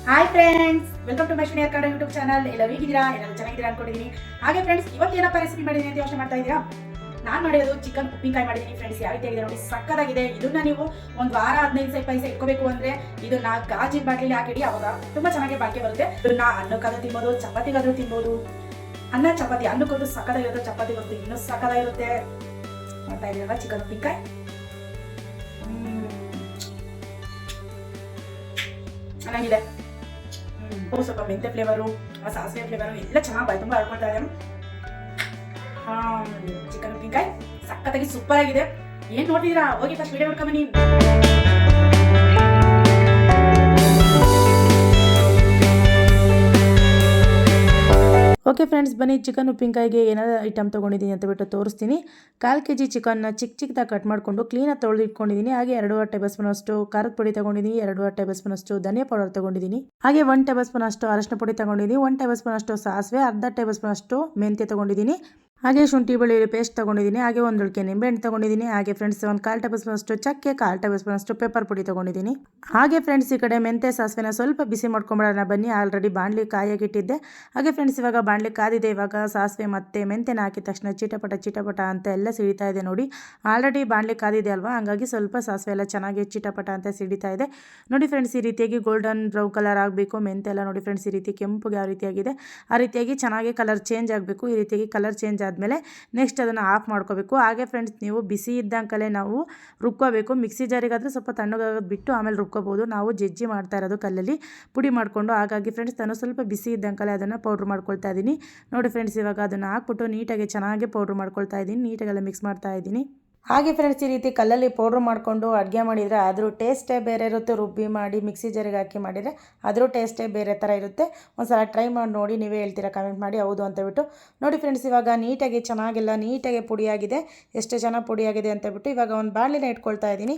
Hi friends, welcome to my ಶ್ರೀನಿಯರ್ Kannada YouTube channel. ಎಲ್ಲ ಹೇಗಿದ್ದೀರಾ? ಎಲ್ಲರೂ ಚೆನ್ನಾಗಿದ್ದೀರಾ ಅನ್ಕೊಂಡಿದ್ದೀನಿ. ಹಾಗೆ ಫ್ರೆಂಡ್ಸ್, ಇವತ್ತೇನಪ್ಪ ರೆಸಿಪಿ ಮಾಡಿದ್ದೀನಿ ಅಂತ ಯೋಚನೆ ಮಾಡ್ತಾ ಇದ್ದೀರಾ? ನಾನು ಮಾಡಿರೋದು ಚಿಕನ್ ಉಪ್ಪಿನಕಾಯಿ ಮಾಡಿದ್ದೀನಿ ಫ್ರೆಂಡ್ಸ್. ಯಾವ ರೀತಿ ಆಗಿದೆ ನೋಡಿ, ಸಕ್ಕತ್ತಾಗಿದೆ. ಇದನ್ನ ನೀವು ಒಂದು ವಾರ 15 ಪೈಸೆ ಇಟ್ಕೋಬೇಕು ಅಂದ್ರೆ ಇದನ್ನ ಗಾಜಿನ ಬಾಟ್ಲಿಲಿ ಹಾಕಿಡಿ, ಅವಾಗ ತುಂಬಾ ಚೆನ್ನಾಗಿ ಬಾಕಿ ಬರುತ್ತೆ. ಇದನ್ನ ಅನ್ನಕ್ಕಾದ್ರೂ ತಿನ್ಬೋದು, ಚಪಾತಿಗಾದ್ರೂ ತಿನ್ಬೋದು. ಅನ್ನ ಚಪಾತಿ, ಅನ್ನಕ್ಕೊಂದು ಸಕ್ಕತ್ತಾಗಿರುತ್ತೆ, ಚಪಾತಿಗೊಂದು ಇನ್ನೂ ಸಕ್ಕತ್ತಾಗಿರುತ್ತೆ. ಮಾಡ್ತಾ ಇದ್ದೀರಲ್ಲ ಚಿಕನ್ ಉಪ್ಪಿನಕಾಯಿ. ಚೆನ್ನಾಗಿದೆ. ಸ್ವಲ್ಪ ಮೆಂತೆ ಫ್ಲೇವರು, ಸಾಸಿವೆ ಫ್ಲೇವರು ಎಲ್ಲ ಚೆನ್ನಾಗಿ ಬಾಯಿ ತುಂಬ ಹರ್ಕೊಳ್ತಾ ಇದೆ. ಚಿಕನ್ ಉಪ್ಪಿನಕಾಯಿ ಸಕ್ಕತ್ತಾಗಿ ಸೂಪರ್ ಆಗಿದೆ. ಏನ್ ನೋಡ್ತಿದ್ದೀರಾ? ಹೋಗಿ ಫಸ್ಟ್ ವಿಡಿಯೋ ನೋಡ್ಕೊಂಬನ್ನಿ. ಓಕೆ ಫ್ರೆಂಡ್ಸ್, ಬನ್ನಿ ಚಿಕನ್ ಉಪ್ಪಿನಕಾಯಿಗೆ ಏನಾದ್ರು ಐಟಮ್ ತೊಗೊಂಡಿದ್ದೀನಿ ಅಂತ ಬಿಟ್ಟು ತೋರಿಸ್ತೀನಿ. 1/4 kg ಚಿಕನ್ನ ಚಿಕ್ಕದಾಗಿ ಕಟ್ ಮಾಡಿಕೊಂಡು ಕ್ಲೀನಾಗಿ ತೊಳೆದು ಇಟ್ಕೊಂಡಿದ್ದೀನಿ. ಹಾಗೆ 2.5 ಟೇಬಲ್ ಸ್ಪೂನ್ ಅಷ್ಟು ಖಾರದ ಪುಡಿ ತೊಗೊಂಡಿದ್ದೀನಿ. 2.5 ಟೇಬಲ್ ಸ್ಪೂನ್ ಅಷ್ಟು ಧನಿಯಾ ಪೌಡರ್ ತೊಗೊಂಡಿದ್ದೀನಿ. ಹಾಗೆ 1 ಟೇಬಲ್ ಸ್ಪೂನ್ ಅಷ್ಟು ಅರಶಿನ ಪುಡಿ ತೊಗೊಂಡಿದ್ದೀನಿ. 1 ಟೇಬಲ್ ಸ್ಪೂನ್ ಅಷ್ಟು ಸಾಸಿವೆ, 1/2 ಟೇಬಲ್ ಸ್ಪೂನ್ ಅಷ್ಟು ಮೆಂತ್ಯ ತೊಗೊಂಡಿದ್ದೀನಿ. ಹಾಗೆ ಶುಂಠಿ ಬೆಳ್ಳುಳ್ಳಿ ಪೇಸ್ಟ್ ತೊಗೊಂಡಿದ್ದೀನಿ. ಹಾಗೆ 1 ಉಳ್ಕೆ ನಿಂಬೆಹಣ್ಣು ತೊಗೊಂಡಿದ್ದೀನಿ. ಹಾಗೆ ಫ್ರೆಂಡ್ಸ್ 1/4 ಟೇಬಲ್ ಸ್ಪೂನ್ ಅಷ್ಟು ಚಕ್ಕೆ, 1/4 ಟೇಬಲ್ ಸ್ಪೂನ್ ಅಷ್ಟು ಪೆಪ್ಪರ್ ಪುಡಿ ತೊಗೊಂಡಿದ್ದೀನಿ. ಹಾಗೆ ಫ್ರೆಂಡ್ಸ್, ಈ ಕಡೆ ಮೆಂತೆ ಸಾಸಿವೆನ ಸ್ವಲ್ಪ ಬಿಸಿ ಮಾಡ್ಕೊಂಬಿಡೋಣ ಬನ್ನಿ. ಆಲ್ರೆಡಿ ಬಾಣಲಿ ಕಾಯಾಗಿಟ್ಟಿದ್ದೆ. ಹಾಗೆ ಫ್ರೆಂಡ್ಸ್, ಇವಾಗ ಬಾಣಲಿ ಕಾದಿದೆ. ಇವಾಗ ಸಾಸಿವೆ ಮತ್ತು ಮೆಂತೆನ ಹಾಕಿದ ತಕ್ಷಣ ಚಿಟಪಟ ಅಂತ ಎಲ್ಲ ಸಿಡಿತಾ ಇದೆ ನೋಡಿ. ಆಲ್ರೆಡಿ ಬಾಣಲಿ ಕಾದಿದೆ ಅಲ್ವಾ, ಹಂಗಾಗಿ ಸ್ವಲ್ಪ ಸಾಸಿವೆ ಎಲ್ಲ ಚೆನ್ನಾಗಿ ಚಿಟಪಟ ಅಂತ ಸಿಡಿತಾ ಇದೆ ನೋಡಿ ಫ್ರೆಂಡ್ಸ್. ಈ ರೀತಿಯಾಗಿ ಗೋಲ್ಡನ್ ಬ್ರೌನ್ ಕಲರ್ ಆಗಬೇಕು ಮೆಂತೆ ಎಲ್ಲ ನೋಡಿ ಫ್ರೆಂಡ್ಸ್. ಈ ರೀತಿ ಕೆಂಪುಗೆ ಯಾವ ರೀತಿಯಾಗಿದೆ ಆ ರೀತಿಯಾಗಿ ಚೆನ್ನಾಗಿ ಕಲರ್ ಚೇಂಜ್ ಆಗಬೇಕು. ಈ ರೀತಿಯಾಗಿ ಕಲರ್ ಚೇಂಜ್ ಆದಮೇಲೆ ನೆಕ್ಸ್ಟ್ ಅದನ್ನು ಆಫ್ ಮಾಡ್ಕೋಬೇಕು. ಹಾಗೆ ಫ್ರೆಂಡ್ಸ್, ನೀವು ಬಿಸಿ ಇದ್ದಂಕಲೇ ನಾವು ರುಬ್ಕೋಬೇಕು. ಮಿಕ್ಸಿ ಜಾರಿಗಾದರೆ ಸ್ವಲ್ಪ ತಣ್ಣಗಾಗೋದು ಬಿಟ್ಟು ಆಮೇಲೆ ರುಬ್ಕೋಬೋದು. ನಾವು ಜಜ್ಜಿ ಮಾಡ್ತಾ ಇರೋದು ಕಲ್ಲಲ್ಲಿ ಪುಡಿ ಮಾಡಿಕೊಂಡು. ಹಾಗಾಗಿ ಫ್ರೆಂಡ್ಸ್, ನಾನು ಸ್ವಲ್ಪ ಬಿಸಿ ಇದ್ದಂಕಲೇ ಅದನ್ನು ಪೌಡ್ರ್ ಮಾಡ್ಕೊಳ್ತಾ ಇದ್ದೀನಿ ನೋಡಿ ಫ್ರೆಂಡ್ಸ್. ಇವಾಗ ಅದನ್ನು ಹಾಕ್ಬಿಟ್ಟು ನೀಟಾಗಿ ಚೆನ್ನಾಗಿ ಪೌಡ್ರ್ ಮಾಡ್ಕೊಳ್ತಾ ಇದ್ದೀನಿ. ನೀಟಾಗೆಲ್ಲ ಮಿಕ್ಸ್ ಮಾಡ್ತಾ ಇದ್ದೀನಿ. ಹಾಗೆ ಫ್ರೆಂಡ್ಸ್, ಈ ರೀತಿ ಕಲ್ಲಲ್ಲಿ ಪೌಡ್ರ್ ಮಾಡಿಕೊಂಡು ಅಡುಗೆ ಮಾಡಿದರೆ ಅದ್ರ ಟೇಸ್ಟೇ ಬೇರೆ ಇರುತ್ತೆ. ರುಬ್ಬಿ ಮಾಡಿ ಮಿಕ್ಸಿ ಜಾರಿಗೆ ಹಾಕಿ ಮಾಡಿದರೆ ಅದ್ರ ಟೇಸ್ಟೇ ಬೇರೆ ಥರ ಇರುತ್ತೆ. ಒಂದ್ಸಲ ಟ್ರೈ ಮಾಡಿ ನೋಡಿ, ನೀವೇ ಹೇಳ್ತೀರಾ ಕಮೆಂಟ್ ಮಾಡಿ ಹೌದು ಅಂತ ಬಿಟ್ಟು ನೋಡಿ ಫ್ರೆಂಡ್ಸ್. ಇವಾಗ ನೀಟಾಗಿ ಚೆನ್ನಾಗೆಲ್ಲ ನೀಟಾಗಿ ಪುಡಿಯಾಗಿದೆ, ಎಷ್ಟು ಚೆನ್ನಾಗಿ ಪುಡಿಯಾಗಿದೆ ಅಂತ ಬಿಟ್ಟು ಇವಾಗ ಒಂದು ಬಾಣಲಿನ ಇಟ್ಕೊಳ್ತಾ ಇದ್ದೀನಿ.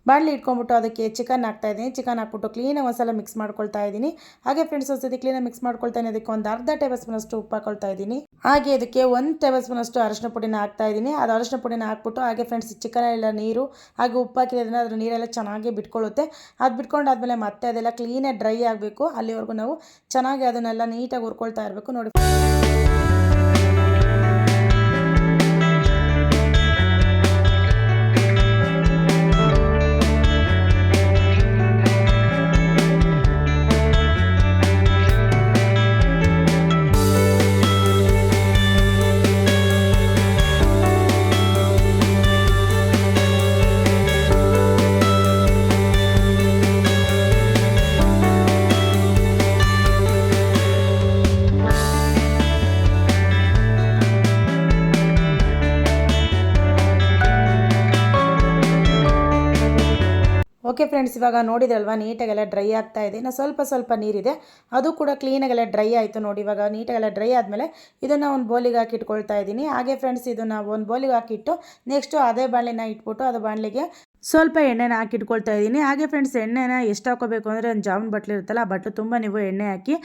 ಬಾಣಲಿ ಇಟ್ಕೊಂಡ್ಬಿಟ್ಟು ಅದಕ್ಕೆ ಚಿಕನ್ ಹಾಕ್ತಾಯಿದ್ದೀನಿ. ಚಿಕನ್ ಹಾಕ್ಬಿಟ್ಟು ಕ್ಲೀನಾಗಿ ಒಂದ್ಸಲ ಮಿಕ್ಸ್ ಮಾಡ್ಕೊಳ್ತಾ ಇದ್ದೀನಿ. ಹಾಗೆ ಫ್ರೆಂಡ್ಸ್, ಒಂದ್ಸತಿ ಕ್ಲೀನಾಗಿ ಮಿಕ್ಸ್ ಮಾಡ್ಕೊಳ್ತಾನೆ ಅದಕ್ಕೆ ಒಂದು 1/2 ಟೇಬಲ್ ಸ್ಪೂನ್ ಅಷ್ಟು ಉಪ್ಪು ಹಾಕೊಳ್ತಾ ಇದ್ದೀನಿ. ಹಾಗೆ ಅದಕ್ಕೆ 1 ಟೇಬಲ್ ಸ್ಪೂನ್ ಅಷ್ಟು ಅರಶಿನ ಪುಡಿನ ಹಾಕ್ತಾ ಇದ್ದೀನಿ. ಅದು ಅರಶಿನ ಪುಡಿನ ಹಾಕ್ಬಿಟ್ಟು ಹಾಗೆ ಫ್ರೆಂಡ್ಸ್, ಚಿಕನ್ ಎಲ್ಲ ನೀರು ಹಾಗೆ ಉಪ್ಪು ಹಾಕಿರೋದ್ರಿಂದ ಅದ್ರ ನೀರೆಲ್ಲ ಚೆನ್ನಾಗಿ ಬಿಟ್ಕೊಳ್ಳುತ್ತೆ. ಅದು ಬಿಟ್ಕೊಂಡಾದ್ಮೇಲೆ ಮತ್ತೆ ಅದೆಲ್ಲ ಕ್ಲೀನಾಗಿ ಡ್ರೈ ಆಗಬೇಕು. ಅಲ್ಲಿವರೆಗೂ ನಾವು ಚೆನ್ನಾಗಿ ಅದನ್ನೆಲ್ಲ ನೀಟಾಗಿ ಹುರ್ಕೊಳ್ತಾ ಇರಬೇಕು ನೋಡಿ. ಓಕೆ ಫ್ರೆಂಡ್ಸ್, ಇವಾಗ ನೋಡಿದ್ರಲ್ವಾ ನೀಟಾಗೆಲ್ಲ ಡ್ರೈ ಆಗ್ತಾ ಇದೆ. ಇನ್ನು ಸ್ವಲ್ಪ ನೀರಿದೆ, ಅದು ಕೂಡ ಕ್ಲೀನಾಗೆಲ್ಲ ಡ್ರೈ ಆಯಿತು ನೋಡಿ. ಇವಾಗ ನೀಟಾಗೆಲ್ಲ ಡ್ರೈ ಆದಮೇಲೆ ಇದನ್ನು ಒಂದು ಬೌಲಿಗೆ ಹಾಕಿ ಇಟ್ಕೊಳ್ತಾ ಇದ್ದೀನಿ. ಹಾಗೆ ಫ್ರೆಂಡ್ಸ್, ಇದನ್ನು ಒಂದು ಬೌಲಿಗೆ ಹಾಕಿಟ್ಟು ನೆಕ್ಸ್ಟು ಅದೇ ಬಾಣಲಿನ ಇಟ್ಬಿಟ್ಟು ಅದು ಬಾಣಲಿಗೆ ಸ್ವಲ್ಪ ಎಣ್ಣೆನ ಹಾಕಿಟ್ಕೊಳ್ತಾ ಇದ್ದೀನಿ. ಹಾಗೆ ಫ್ರೆಂಡ್ಸ್, ಎಣ್ಣೆನ ಎಷ್ಟು ಹಾಕೋಬೇಕು ಅಂದರೆ ಒಂದು ಜಾಮೂನ್ ಬಟ್ಲು ಇರುತ್ತಲ್ಲ, ಆ ಬಟ್ಲು ತುಂಬ ನೀವು ಎಣ್ಣೆ ಹಾಕಿ.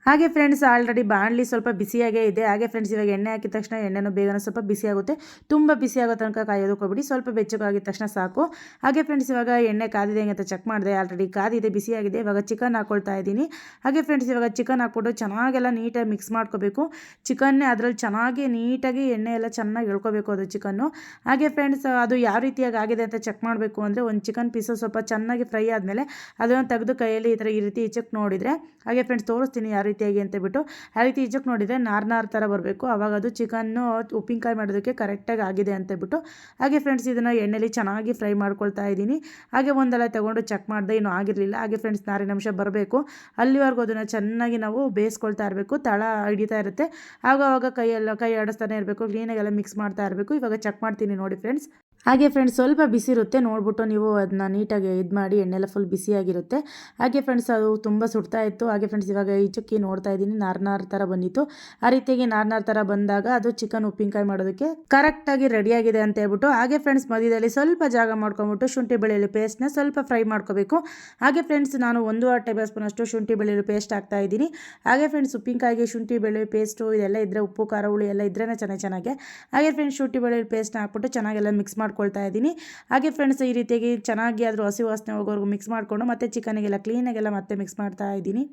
ಹಾಗೆ ಫ್ರೆಂಡ್ಸ್, ಆಲ್ರೆಡಿ ಬಾಣಲಿ ಸ್ವಲ್ಪ ಬಿಸಿಯಾಗೇ ಇದೆ. ಹಾಗೆ ಫ್ರೆಂಡ್ಸ್, ಇವಾಗ ಎಣ್ಣೆ ಹಾಕಿದ ತಕ್ಷಣ ಎಣ್ಣೆನೂ ಬೇಗನೆ ಸ್ವಲ್ಪ ಬಿಸಿ ಆಗುತ್ತೆ. ತುಂಬ ಬಿಸಿ ಆಗೋ ತನಕ ಕಾಯೋದಕ್ಕೆ ಹೋಗ್ಬಿಡಿ, ಸ್ವಲ್ಪ ಬೆಚ್ಚಗಾಗಿದ ತಕ್ಷಣ ಸಾಕು. ಹಾಗೆ ಫ್ರೆಂಡ್ಸ್, ಇವಾಗ ಎಣ್ಣೆ ಕಾದಿದೆ ಅಂತ ಚೆಕ್ ಮಾಡಿದೆ, ಆಲ್ರೆಡಿ ಕಾದಿದೆ, ಬಿಸಿಯಾಗಿದೆ. ಇವಾಗ ಚಿಕನ್ ಹಾಕ್ಕೊಳ್ತಾ ಇದ್ದೀನಿ. ಹಾಗೆ ಫ್ರೆಂಡ್ಸ್, ಇವಾಗ ಚಿಕನ್ ಹಾಕ್ಬಿಟ್ಟು ಚೆನ್ನಾಗೆಲ್ಲ ನೀಟಾಗಿ ಮಿಕ್ಸ್ ಮಾಡ್ಕೋಬೇಕು. ಚಿಕನ್ನೇ ಅದರಲ್ಲಿ ಚೆನ್ನಾಗಿ ನೀಟಾಗಿ ಎಣ್ಣೆ ಎಲ್ಲ ಚೆನ್ನಾಗಿ ಎಳ್ಕೋಬೇಕು ಅದು ಚಿಕನ್ನು. ಹಾಗೆ ಫ್ರೆಂಡ್ಸ್, ಅದು ಯಾವ ರೀತಿಯಾಗಿ ಆಗಿದೆ ಅಂತ ಚೆಕ್ ಮಾಡಬೇಕು ಅಂದರೆ ಒಂದು ಚಿಕನ್ ಪೀಸು ಸ್ವಲ್ಪ ಚೆನ್ನಾಗಿ ಫ್ರೈ ಆದಮೇಲೆ ಅದನ್ನು ತೆಗೆದು ಕೈಯಲ್ಲಿ ಈ ರೀತಿ ಈಚಕ್ಕೆ ನೋಡಿದರೆ, ಹಾಗೆ ಫ್ರೆಂಡ್ಸ್ ತೋರಿಸ್ತೀನಿ ಯಾವ ರೀತಿಯಾಗಿ ಅಂತ ಬಿಟ್ಟು, ಆ ರೀತಿ ಈಚಕ್ಕೆ ನೋಡಿದರೆ ನಾರ್ ಥರ ಬರಬೇಕು. ಆವಾಗ ಅದು ಚಿಕನ್ನು ಉಪ್ಪಿನಕಾಯಿ ಮಾಡೋದಕ್ಕೆ ಕರೆಕ್ಟಾಗಿ ಆಗಿದೆ ಅಂತ ಬಿಟ್ಟು. ಹಾಗೆ ಫ್ರೆಂಡ್ಸ್, ಇದನ್ನು ಎಣ್ಣೆಲಿ ಚೆನ್ನಾಗಿ ಫ್ರೈ ಮಾಡ್ಕೊಳ್ತಾ ಇದ್ದೀನಿ. ಹಾಗೆ ಒಂದೆಲ್ಲ ತೊಗೊಂಡು ಚೆಕ್ ಮಾಡಿದೆ, ಇನ್ನೂ ಆಗಿರಲಿಲ್ಲ. ಹಾಗೆ ಫ್ರೆಂಡ್ಸ್, 4 ನಿಮಿಷ ಬರಬೇಕು, ಅಲ್ಲಿವರೆಗೂ ಅದನ್ನು ಚೆನ್ನಾಗಿ ನಾವು ಬೇಯಿಸ್ಕೊಳ್ತಾ ಇರಬೇಕು. ತಳ ಹಿಡಿತಾ ಇರುತ್ತೆ, ಆವಾಗ ಕೈ ಆಡಿಸ್ತಾನೆ ಇರಬೇಕು, ಕ್ಲೀನಾಗೆಲ್ಲ ಮಿಕ್ಸ್ ಮಾಡ್ತಾ ಇರಬೇಕು. ಇವಾಗ ಚೆಕ್ ಮಾಡ್ತೀನಿ ನೋಡಿ ಫ್ರೆಂಡ್ಸ್. ಹಾಗೆ ಫ್ರೆಂಡ್ಸ್, ಸ್ವಲ್ಪ ಬಿಸಿ ಇರುತ್ತೆ, ನೋಡ್ಬಿಟ್ಟು ನೀವು ಅದನ್ನ ನೀಟಾಗಿ ಇದು ಮಾಡಿ. ಎಣ್ಣೆಲ್ಲ ಫುಲ್ ಬಿಸಿಯಾಗಿರುತ್ತೆ. ಹಾಗೆ ಫ್ರೆಂಡ್ಸ್, ಅದು ತುಂಬ ಸುಡ್ತಾ ಇತ್ತು. ಹಾಗೆ ಫ್ರೆಂಡ್ಸ್, ಇವಾಗ ಈಚಕ್ಕೆ ನೋಡ್ತಾ ಇದ್ದೀನಿ, ನಾರ್ ಥರ ಬಂದಿತ್ತು. ಆ ರೀತಿಯಾಗಿ ನಾರ್ ಥರ ಬಂದಾಗ ಅದು ಚಿಕನ್ ಉಪ್ಪಿನಕಾಯಿ ಮಾಡೋದಕ್ಕೆ ಕರೆಕ್ಟಾಗಿ ರೆಡಿಯಾಗಿದೆ ಅಂತ ಹೇಳ್ಬಿಟ್ಟು. ಹಾಗೆ ಫ್ರೆಂಡ್ಸ್, ಮಧ್ಯದಲ್ಲಿ ಸ್ವಲ್ಪ ಜಾಗ ಮಾಡ್ಕೊಂಬಿಟ್ಟು ಶುಂಠಿ ಬೆಳ್ಳುಳ್ಳಿ ಪೇಸ್ಟ್ನ ಸ್ವಲ್ಪ ಫ್ರೈ ಮಾಡ್ಕೋಬೇಕು. ಹಾಗೆ ಫ್ರೆಂಡ್ಸ್, ನಾನು 1.5 ಟೇಬಲ್ ಸ್ಪೂನ್ ಅಷ್ಟು ಶುಂಠಿ ಬೆಳ್ಳುಳ್ಳಿ ಪೇಸ್ಟ್ ಹಾಕ್ತಾ ಇದ್ದೀನಿ. ಹಾಗೆ ಫ್ರೆಂಡ್ಸ್, ಉಪ್ಪಿನಕಾಯಿಗೆ ಶುಂಠಿ ಬೆಳ್ಳುಳ್ಳಿ ಪೇಸ್ಟು ಇದೆಲ್ಲ ಇದ್ದರೆ, ಉಪ್ಪು ಖಾರ ಹುಳಿ ಎಲ್ಲ ಇದ್ರೇ ಚೆನ್ನಾಗಿ. ಹಾಗೆ ಫ್ರೆಂಡ್ಸ್, ಶುಂಠಿ ಬೆಳ್ಳುಳ್ಳಿ ಪೇಸ್ಟ್ನ ಹಾಕ್ಬಿಟ್ಟು ಚೆನ್ನಾಗೆಲ್ಲ ಮಿಕ್ಸ್ ಮಾಡ್ಕೊಂಡು ಮಾಡ್ಕೊಳ್ತಾ ಇದ್ದೀನಿ. ಹಾಗೆ ಫ್ರೆಂಡ್ಸ್ ಈ ರೀತಿಯಾಗಿ ಚೆನ್ನಾಗಿ ಅದ್ರ ಹಸಿ ವಾಸನೆ ಹೋಗೋವರೆಗೂ ಮಿಕ್ಸ್ ಮಾಡಿಕೊಂಡು ಮತ್ತೆ ಚಿಕನಿಗೆಲ್ಲ ಕ್ಲೀನಾಗೆಲ್ಲ ಮತ್ತೆ ಮಿಕ್ಸ್ ಮಾಡ್ತಾ ಇದ್ದೀನಿ.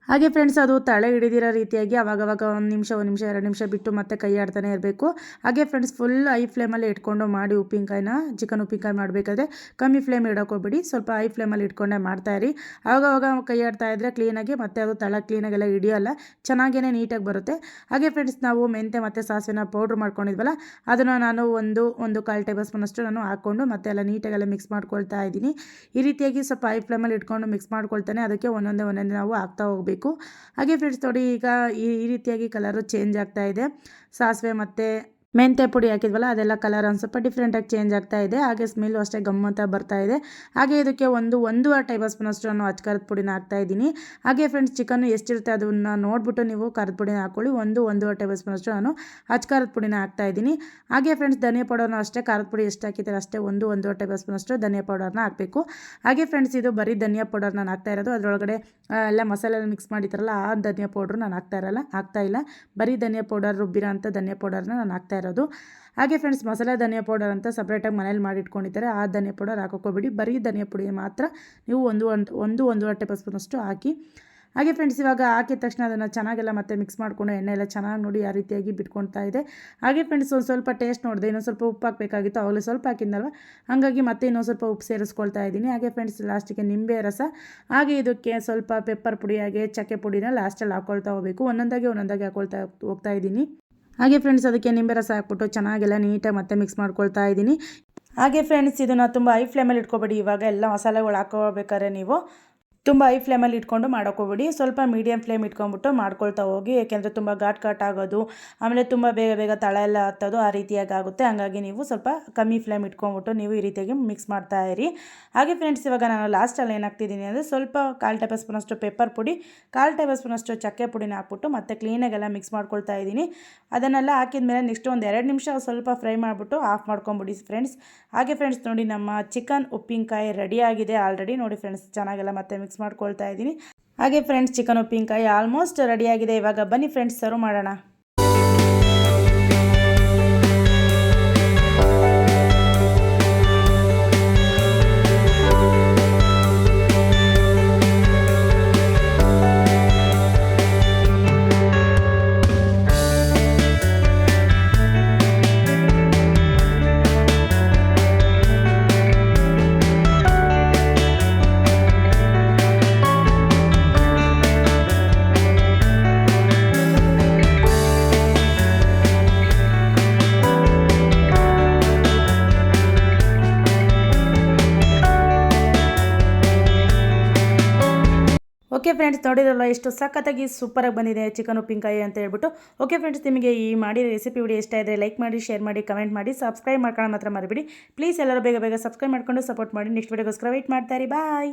ಹಾಗೆ ಫ್ರೆಂಡ್ಸ್ ಅದು ತಳೆ ಹಿಡಿದಿರೋ ರೀತಿಯಾಗಿ ಅವಾಗವಾಗ 1 ನಿಮಿಷ 2 ನಿಮಿಷ ಬಿಟ್ಟು ಮತ್ತೆ ಕೈ ಆಡ್ತಾನೆ ಇರಬೇಕು. ಹಾಗೆ ಫ್ರೆಂಡ್ಸ್ ಫುಲ್ ಐ ಫ್ಲೇಮಲ್ಲಿ ಇಟ್ಕೊಂಡು ಮಾಡಿ ಉಪ್ಪಿನಕಾಯಿನ ಚಿಕನ್ ಉಪ್ಪಿನಕಾಯಿ ಮಾಡಬೇಕಾದ್ರೆ ಕಮ್ಮಿ ಫ್ಲೇಮ್ ಇಡೋಕೋಬಿಡಿ, ಸ್ವಲ್ಪ ಐ ಫ್ಲೇಮಲ್ಲಿ ಇಟ್ಕೊಂಡೇ ಮಾಡ್ತಾಯಿರಿ. ಆವಾಗವಾಗ ಕೈ ಆಡ್ತಾ ಇದ್ದರೆ ಕ್ಲೀನಾಗಿ ಮತ್ತೆ ಅದು ತಳ ಕ್ಲೀನಾಗೆಲ್ಲ ಹಿಡಿಯೋಲ್ಲ, ಚೆನ್ನಾಗೇ ನೀಟಾಗಿ ಬರುತ್ತೆ. ಹಾಗೆ ಫ್ರೆಂಡ್ಸ್ ನಾವು ಮೆಂತೆ ಮತ್ತು ಸಾಸಿವೆನ ಪೌಡ್ರ್ ಮಾಡ್ಕೊಂಡಿದ್ವಲ್ಲ ಅದನ್ನು ನಾನು ಒಂದು ಕಾಲು ಟೇಬಲ್ ಸ್ಪೂನಷ್ಟು ನಾನು ಹಾಕ್ಕೊಂಡು ಮತ್ತೆ ಎಲ್ಲ ನೀಟಾಗೆಲ್ಲ ಮಿಕ್ಸ್ ಮಾಡ್ಕೊಳ್ತಾ ಇದ್ದೀನಿ. ಈ ರೀತಿಯಾಗಿ ಸ್ವಲ್ಪ ಐ ಫ್ಲೇಮಲ್ಲಿ ಇಟ್ಕೊಂಡು ಮಿಕ್ಸ್ ಮಾಡ್ಕೊಳ್ತಾನೆ ಅದಕ್ಕೆ ಒಂದೊಂದೇ ನಾವು ಹಾಕ್ತಾ ಹೋಗಬೇಕು. ಹಾಗೆ ಫ್ರೆಂಡ್ಸ್ ನೋಡಿ ಈಗ ಈ ರೀತಿಯಾಗಿ ಕಲರು ಚೇಂಜ್ ಆಗ್ತಾ ಇದೆ. ಸಾಸಿವೆ ಮತ್ತು ಮೆಂತ್ಯ ಪುಡಿ ಹಾಕಿದ್ವಲ್ಲ ಅದೆಲ್ಲ ಕಲರ್ ಒಂದು ಸ್ವಲ್ಪ ಡಿಫ್ರೆಂಟಾಗಿ ಚೇಂಜ್ ಆಗ್ತಾ ಇದೆ. ಹಾಗೆ ಸ್ಮೆಲ್ಲು ಅಷ್ಟೇ ಗಮ್ಮಂತ ಬರ್ತಾ ಇದೆ. ಹಾಗೆ ಇದಕ್ಕೆ ಒಂದೂವರೆ ಟೇಬಲ್ ಸ್ಪೂನಷ್ಟು ನಾನು ಖಾರದ ಪುಡಿನ ಹಾಕ್ತಾ ಇದ್ದೀನಿ. ಹಾಗೆ ಫ್ರೆಂಡ್ಸ್ ಚಿಕನ್ನು ಎಷ್ಟಿರುತ್ತೆ ಅದನ್ನು ನೋಡಿಬಿಟ್ಟು ನೀವು ಖಾರದ ಪುಡಿನ ಹಾಕ್ಕೊಳ್ಳಿ. ಒಂದೂವರೆ ಟೇಬಲ್ ಸ್ಪೂನಷ್ಟು ನಾನು ಖಾರದ ಪುಡಿನ ಹಾಕ್ತಾ ಇದ್ದೀನಿ. ಹಾಗೆ ಫ್ರೆಂಡ್ಸ್ ಧನಿಯಾ ಪೌಡರ್ನ ಅಷ್ಟೇ ಖಾರದ ಪುಡಿ ಎಷ್ಟು ಹಾಕಿದ್ದಾರೆ ಅಷ್ಟೇ ಒಂದೂವರೆ ಟೇಬಲ್ ಸ್ಪೂನಷ್ಟು ಧನಿಯಾ ಪೌಡರ್ನ ಹಾಕಬೇಕು. ಹಾಗೆ ಫ್ರೆಂಡ್ಸ್ ಇದು ಬರೀ ಧನಿಯಾ ಪೌಡರ್ ನಾನು ಹಾಕ್ತಾ ಇರೋದು, ಅದರೊಳಗಡೆ ಎಲ್ಲ ಮಸಾಲೆ ಮಿಕ್ಸ್ ಮಾಡಿತಾರಲ್ಲ ಆ ಧನಿಯಾ ಪೌಡ್ರು ನಾನು ಹಾಕ್ತಾ ಇಲ್ಲ. ಬರೀ ಧನಿಯಾ ಪೌಡರ್ ರುಬ್ಬಿರೋ ಅಂಥ ಧನಿಯಾ ಪೌಡರ್ನ ನಾನು ಹಾಕ್ತಾ ಇರೋದು. ಹಾಗೆ ಫ್ರೆಂಡ್ಸ್ ಮಸಾಲೆ ಧನಿಯಾ ಪೌಡರ್ ಅಂತ ಸಪ್ರೇಟಾಗಿ ಮನೇಲಿ ಮಾಡಿ ಇಟ್ಕೊಂಡಿದ್ದಾರೆ, ಆ ಧನಿಯಾ ಪೌಡರ್ ಹಾಕೋಕೋಬೇಡಿ. ಬರೀ ಧನಿಯಾ ಪುಡಿ ಮಾತ್ರ ನೀವು ಒಂದೂವರೆ ಟೇಬಲ್ ಸ್ಪೂನಷ್ಟು ಹಾಕಿ. ಹಾಗೆ ಫ್ರೆಂಡ್ಸ್ ಇವಾಗ ಹಾಕಿದ ತಕ್ಷಣ ಅದನ್ನು ಚೆನ್ನಾಗೆಲ್ಲ ಮತ್ತೆ ಮಿಕ್ಸ್ ಮಾಡಿಕೊಂಡು ಎಣ್ಣೆ ಎಲ್ಲ ಚೆನ್ನಾಗಿ ನೋಡಿ ಆ ರೀತಿಯಾಗಿ ಬಿಟ್ಕೊಳ್ತಾ ಇದೆ. ಹಾಗೆ ಫ್ರೆಂಡ್ಸ್ ಒಂದು ಸ್ವಲ್ಪ ಟೇಸ್ಟ್ ನೋಡಿದೆ, ಇನ್ನೊಂದು ಸ್ವಲ್ಪ ಉಪ್ಪು ಹಾಕಬೇಕಾಗಿತ್ತು, ಆವಾಗಲೇ ಸ್ವಲ್ಪ ಹಾಕಿದ್ನಲ್ವ, ಹಾಗಾಗಿ ಮತ್ತೆ ಇನ್ನೊಂದು ಸ್ವಲ್ಪ ಉಪ್ಪು ಸೇರಿಸ್ಕೊಳ್ತಾ ಇದ್ದೀನಿ. ಹಾಗೆ ಫ್ರೆಂಡ್ಸ್ ಲಾಸ್ಟಿಗೆ ನಿಂಬೆ ರಸ, ಹಾಗೆ ಇದಕ್ಕೆ ಸ್ವಲ್ಪ ಪೆಪ್ಪರ್ ಪುಡಿ ಹಾಗೆ ಚಕ್ಕೆ ಪುಡಿನ ಲಾಸ್ಟಲ್ಲಿ ಹಾಕ್ಕೊಳ್ತಾ ಹೋಗಬೇಕು. ಒಂದೊಂದಾಗಿ ಹಾಕ್ಕೊಳ್ತಾ ಹೋಗ್ತಾ ಇದ್ದೀನಿ. ಹಾಗೆ ಫ್ರೆಂಡ್ಸ್ ಅದಕ್ಕೆ ನಿಂಬೆ ರಸ ಹಾಕ್ಬಿಟ್ಟು ಚೆನ್ನಾಗೆಲ್ಲ ನೀಟಾಗಿ ಮತ್ತೆ ಮಿಕ್ಸ್ ಮಾಡ್ಕೊಳ್ತಾ ಇದ್ದೀನಿ. ಹಾಗೆ ಫ್ರೆಂಡ್ಸ್ ಇದನ್ನು ತುಂಬ ಐ ಫ್ಲೇಮಲ್ಲಿ ಇಟ್ಕೊಬೇಡಿ. ಇವಾಗ ಎಲ್ಲ ಮಸಾಲೆಗಳು ಹಾಕೋಬೇಕಾದ್ರೆ ನೀವು ತುಂಬ ಐ ಫ್ಲೇಮಲ್ಲಿ ಇಟ್ಕೊಂಡು ಮಾಡೋಕೋಬೇಡಿ, ಸ್ವಲ್ಪ ಮೀಡಿಯಮ್ ಫ್ಲೇಮ್ ಇಟ್ಕೊಂಡ್ಬಿಟ್ಟು ಮಾಡ್ಕೊಳ್ತಾ ಹೋಗಿ. ಏಕೆಂದರೆ ತುಂಬ ಘಾಟ್ ಆಗೋದು, ಆಮೇಲೆ ತುಂಬ ಬೇಗ ತಳ ಎಲ್ಲ ಹತ್ತೋದು ಆ ರೀತಿಯಾಗಿ ಆಗುತ್ತೆ. ಹಾಗಾಗಿ ನೀವು ಸ್ವಲ್ಪ ಕಮ್ಮಿ ಫ್ಲೇಮ್ ಇಟ್ಕೊಂಡ್ಬಿಟ್ಟು ನೀವು ಈ ರೀತಿಯಾಗಿ ಮಿಕ್ಸ್ ಮಾಡ್ತಾ ಇರಿ. ಹಾಗೆ ಫ್ರೆಂಡ್ಸ್ ಇವಾಗ ನಾನು ಲಾಸ್ಟಲ್ಲಿ ಏನು ಹಾಕ್ತಿದ್ದೀನಿ ಅಂದರೆ ಸ್ವಲ್ಪ 1/4 ಟೇಬಲ್ ಸ್ಪೂನಷ್ಟು ಪೆಪ್ಪರ್ ಪುಡಿ, 1/4 ಟೇಬಲ್ ಸ್ಪೂನಷ್ಟು ಚಕ್ಕೆ ಪುಡಿನ ಹಾಕ್ಬಿಟ್ಟು ಮತ್ತೆ ಕ್ಲೀನಾಗೆಲ್ಲ ಮಿಕ್ಸ್ ಮಾಡ್ಕೊಳ್ತಾ ಇದ್ದೀನಿ. ಅದನ್ನೆಲ್ಲ ಹಾಕಿದ್ಮೇಲೆ ನೆಕ್ಸ್ಟ್ ಒಂದು 2 ನಿಮಿಷ ಸ್ವಲ್ಪ ಫ್ರೈ ಮಾಡಿಬಿಟ್ಟು ಆಫ್ ಮಾಡ್ಕೊಂಬಿಡಿ ಫ್ರೆಂಡ್ಸ್. ಹಾಗೆ ಫ್ರೆಂಡ್ಸ್ ನೋಡಿ ನಮ್ಮ ಚಿಕನ್ ಉಪ್ಪಿನಕಾಯಿ ರೆಡಿಯಾಗಿದೆ ಆಲ್ರೆಡಿ. ನೋಡಿ ಫ್ರೆಂಡ್ಸ್ ಚೆನ್ನಾಗೆಲ್ಲ ಮತ್ತೆ ಮಿಕ್ಸ್ ಮಾಡ್ಕೊಳ್ತಾ ಇದ್ದೀನಿ. ಹಾಗೆ ಫ್ರೆಂಡ್ಸ್ ಚಿಕನ್ ಉಪ್ಪಿನಕಾಯಿ ಆಲ್ಮೋಸ್ಟ್ ರೆಡಿಯಾಗಿದೆ. ಇವಾಗ ಬನ್ನಿ ಫ್ರೆಂಡ್ಸ್ ಸರ್ವ್ ಮಾಡೋಣ. ಓಕೆ ಫ್ರೆಂಡ್ಸ್ ನೋಡಿದ್ರಲ್ಲ ಎಷ್ಟು ಸಖತ್ತಾಗಿ ಸೂಪರಾಗಿ ಬಂದಿದೆ ಚಿಕನ್ ಉಪ್ಪಿನಕಾಯಿ ಅಂತ ಹೇಳ್ಬಿಟ್ಟು. ಓಕೆ ಫ್ರೆಂಡ್ಸ್ ನಿಮಗೆ ಈ ಮಾಡಿರೋ ರೆಸಿಪಿ ವಿಡಿಯೋ ಇಷ್ಟ ಇದ್ದರೆ ಲೈಕ್ ಮಾಡಿ, ಶೇರ್ ಮಾಡಿ, ಕಮೆಂಟ್ ಮಾಡಿ, ಸಬ್ಸ್ಕ್ರೈಬ್ ಮಾಡ್ಕೊಳ್ಳೋ ಮಾತ್ರ ಮರಿಬೇಡಿ ಪ್ಲೀಸ್. ಎಲ್ಲರೂ ಬೇಗ ಸಬ್ಸ್ಕ್ರೈಬ್ ಮಾಡ್ಕೊಂಡು ಸಪೋರ್ಟ್ ಮಾಡಿ. ನೆಕ್ಸ್ಟ್ ವಿಡಿಯೋಗೋಸ್ಕರ ವೆಯ್ಟ್ ಮಾಡ್ತಾ ಇರಿ. ಬಾಯ್.